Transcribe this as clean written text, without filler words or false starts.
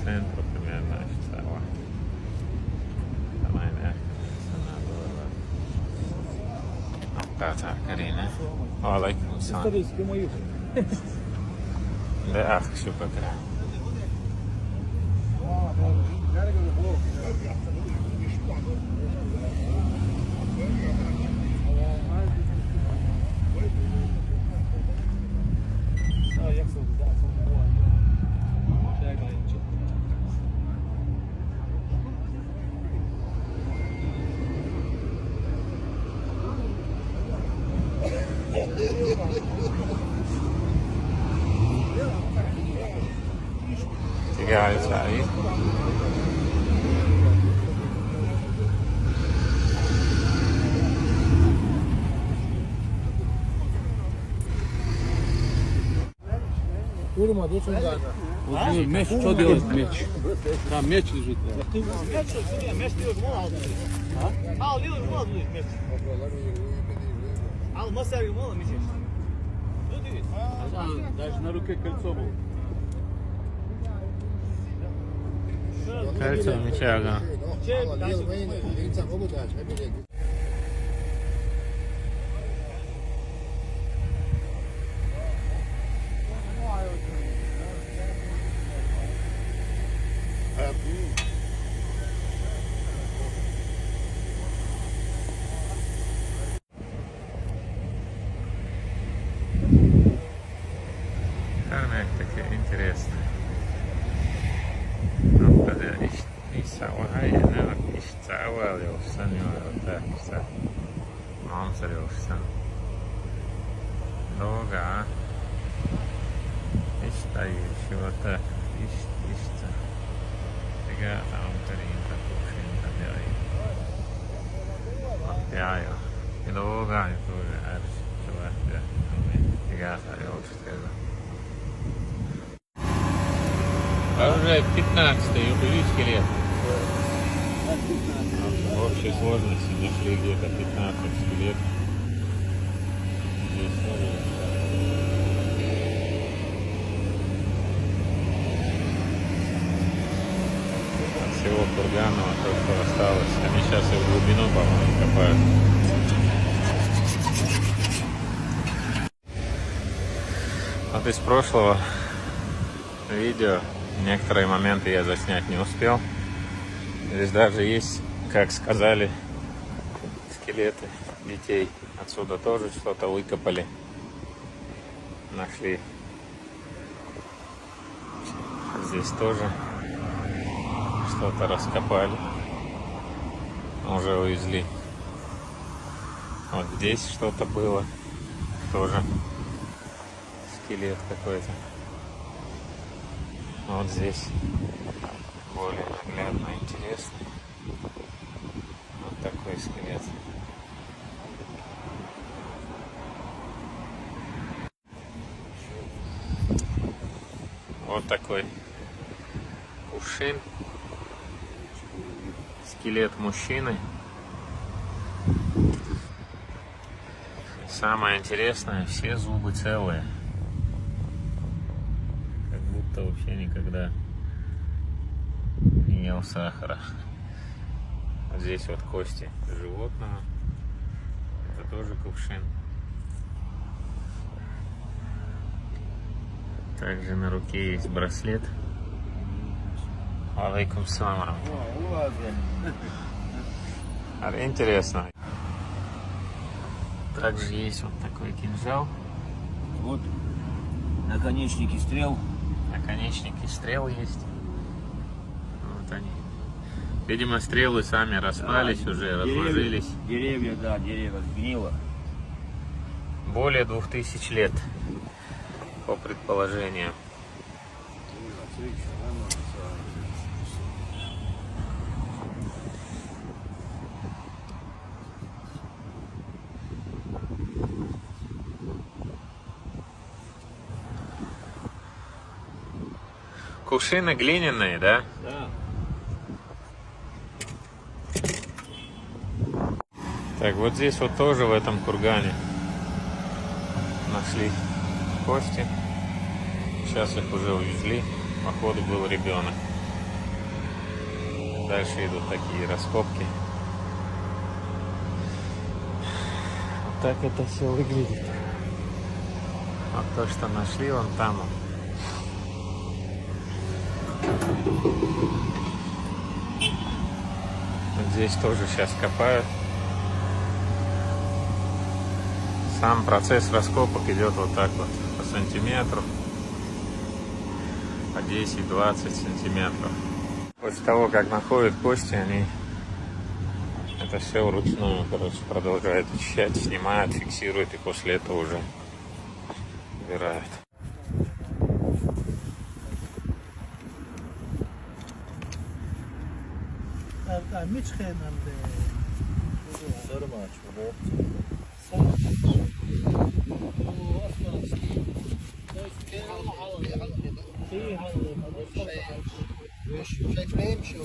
центру примерно официала. Самая мягкая цена была. Tata Karina. Alaikum salam. De akşu bakra. Tiga Said. Меч, что делать меч? Там меч лежит. Меч diyoruz mu aldınız? Alıyoruz mu aldınız meç? Almasa mı olur meç? Даже на руке кольцо было. Кольцо меча, ага. Karnak такие интересные. Ну, когда Исауайна, Исауалился, так, все. Монсорился. Долго, Истающий, вот так, Ишта. Сега там Каринка, Кушинка, Пяю. И долго, и тоже, Арчева, Сега Сарёвского. А уже 15-й, увеличили лет. В общей сложности нашли где-то 15 скелет. Здесь от всего курганного то, что осталось. Они сейчас и в глубину, по-моему, копают. Вот из прошлого видео некоторые моменты я заснять не успел. Здесь даже есть, как сказали, скелеты детей. Отсюда тоже что-то выкопали. Нашли. Здесь тоже что-то раскопали. Уже увезли. Вот здесь что-то было. Тоже скелет какой-то. Вот здесь более наглядно интересный. Вот такой скелет. Вот такой кувшин. Скелет мужчины. Самое интересное, все зубы целые. Будто вообще никогда не ел сахара. Вот здесь вот кости животного. Это тоже кувшин. Также на руке есть браслет. Алейкум салам. Интересно. Также есть вот такой кинжал. Вот наконечники стрел. Наконечники стрел есть. Вот они. Видимо, стрелы сами распались, уже разложились. Деревья, да, дерево сгнило. Более 2000 лет, по предположениям. Кувшины глиняные, да? Да. Так, вот здесь вот тоже в этом кургане нашли кости. Сейчас их уже увезли. Походу был ребенок. Дальше идут такие раскопки. Вот так это все выглядит. Вот то, что нашли вон там. Вот здесь тоже сейчас копают. Сам процесс раскопок идет вот так вот, по сантиметру, по 10-20 сантиметров. После того, как находят кости, они это все вручную, короче, продолжают очищать, снимают, фиксируют и после этого уже убирают. شكله يمشي